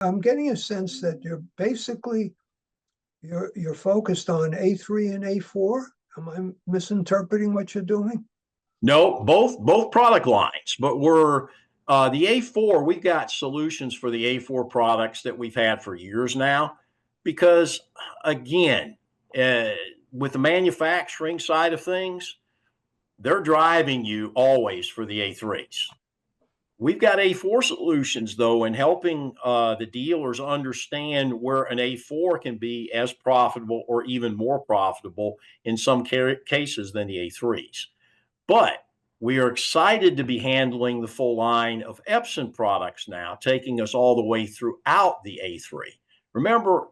I'm getting a sense that you're focused on A3 and A4. Am I misinterpreting what you're doing? No, both product lines, but we're the A4. We've got solutions for the A4 products that we've had for years now, because again, uh, with the manufacturing side of things, they're driving you always for the A3s. We've got A4 solutions though, in helping the dealers understand where an A4 can be as profitable or even more profitable in some cases than the A3s. But we are excited to be handling the full line of Epson products now, taking us all the way throughout the A3. Remember,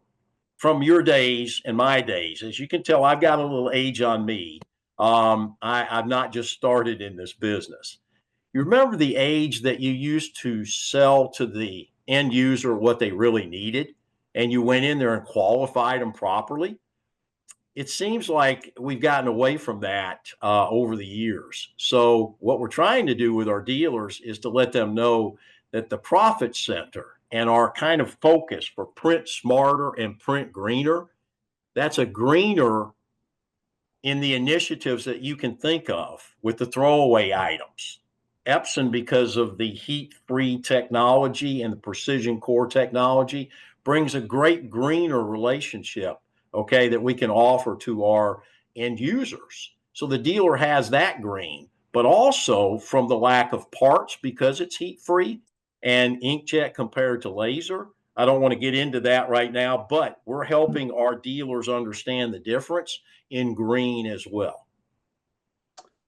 from your days and my days, as you can tell, I've got a little age on me. I've not just started in this business. You remember the age that you used to sell to the end user what they really needed, and you went in there and qualified them properly? It seems like we've gotten away from that over the years. So what we're trying to do with our dealers is to let them know that the profit center and our kind of focus for print smarter and print greener, that's a greener in the initiatives that you can think of with the throwaway items. Epson, because of the heat-free technology and the PrecisionCore technology, brings a great greener relationship, okay, that we can offer to our end users. So the dealer has that green, but also from the lack of parts because it's heat-free and inkjet compared to laser. I don't want to get into that right now, but we're helping our dealers understand the difference in green as well.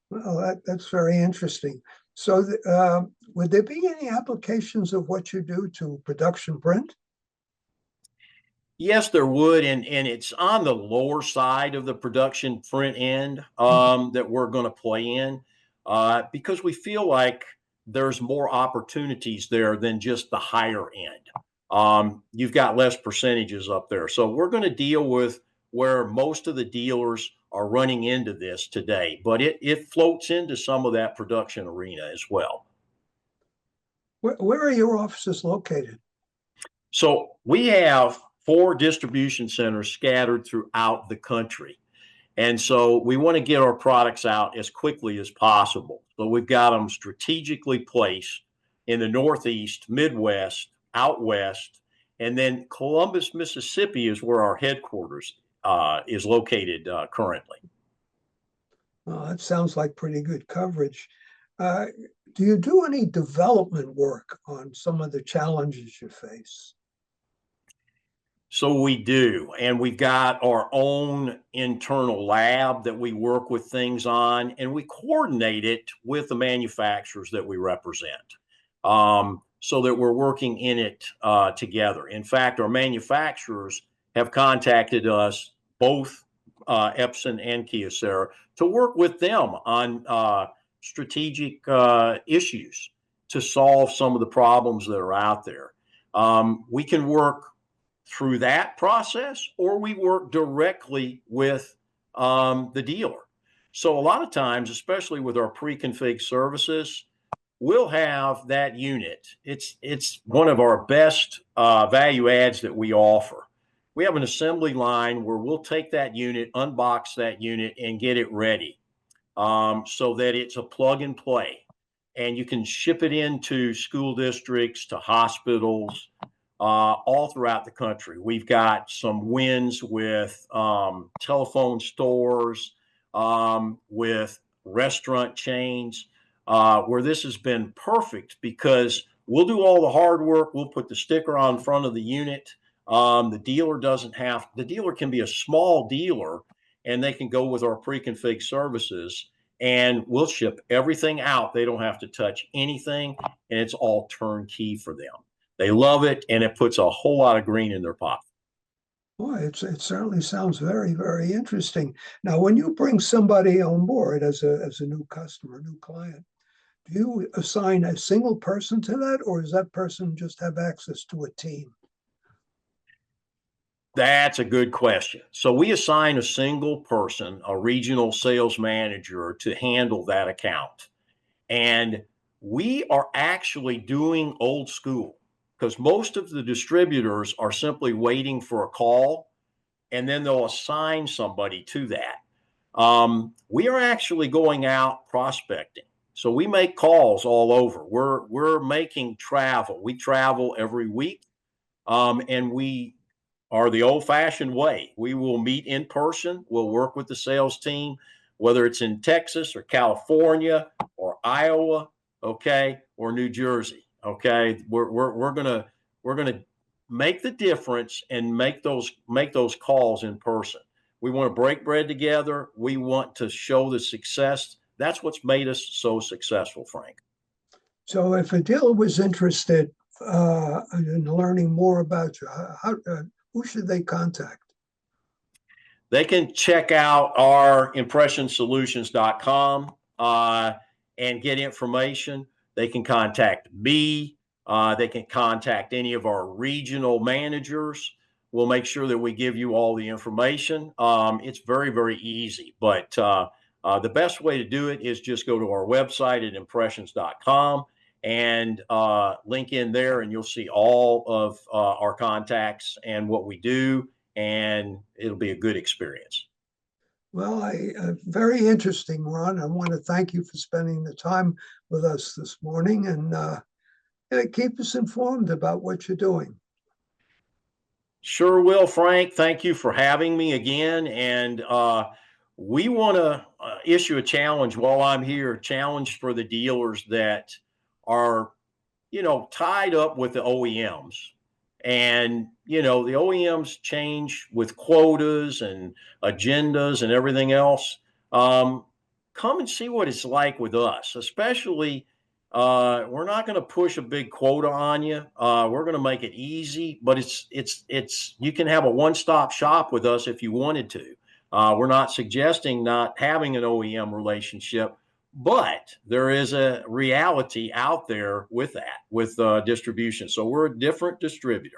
Well, that's very interesting. So would there be any applications of what you do to production print? Yes, there would, and it's on the lower side of the production print end that we're going to play in because we feel like there's more opportunities there than just the higher end. You've got less percentages up there, so we're going to deal with where most of the dealers are running into this today, but it floats into some of that production arena as well. Where are your offices located? So we have 4 distribution centers scattered throughout the country. And so we want to get our products out as quickly as possible. So we've got them strategically placed in the Northeast, Midwest, out West, and then Columbus, Mississippi is where our headquarters is located currently. Oh, that sounds like pretty good coverage. Uh, do you do any development work on some of the challenges you face? So we do, and we've got our own internal lab that we work with things on, and we coordinate it with the manufacturers that we represent, so that we're working in it together. In fact, our manufacturers have contacted us, both Epson and Kyocera, to work with them on strategic issues to solve some of the problems that are out there. We can work through that process, or we work directly with the dealer. So a lot of times, especially with our pre-config services, we'll have that unit. It's one of our best value adds that we offer. We have an assembly line where we'll take that unit, unbox that unit, and get it ready so that it's a plug and play. And you can ship it into school districts, to hospitals, all throughout the country. We've got some wins with telephone stores, with restaurant chains, where this has been perfect because we'll do all the hard work. We'll put the sticker on front of the unit. The dealer can be a small dealer and they can go with our pre-config services and we'll ship everything out. They don't have to touch anything and it's all turnkey for them. They love it, and it puts a whole lot of green in their pocket. Boy, it certainly sounds very, very interesting. Now, when you bring somebody on board as a new customer, new client, do you assign a single person to that, or does that person just have access to a team? That's a good question. So we assign a single person, a regional sales manager, to handle that account. And we are actually doing old school because most of the distributors are simply waiting for a call, and then they'll assign somebody to that. We are actually going out prospecting. So we make calls all over. We're making travel. We travel every week, and we are the old-fashioned way. We will meet in person. We'll work with the sales team, whether it's in Texas or California or Iowa, okay, or New Jersey, okay. We're gonna make the difference and make those calls in person. We want to break bread together. We want to show the success. That's what's made us so successful, Frank. So if a dealer was interested in learning more about you, who should they contact? They can check out our impressionsolutions.com and get information. They can contact me. They can contact any of our regional managers. We'll make sure that we give you all the information. It's very, very easy, but the best way to do it is just go to our website at impressions.com and link in there, and you'll see all of our contacts and what we do, and it'll be a good experience. Well, very interesting, Ron. I want to thank you for spending the time with us this morning, and keep us informed about what you're doing. Sure will, Frank. Thank you for having me again. And we want to issue a challenge while I'm here, challenge for the dealers that are, tied up with the OEMs. And, the OEMs change with quotas and agendas and everything else. Come and see what it's like with us, especially. We're not going to push a big quota on you. We're going to make it easy, but it's you can have a one-stop shop with us if you wanted to. We're not suggesting not having an OEM relationship, but there is a reality out there with that, with distribution. So we're a different distributor.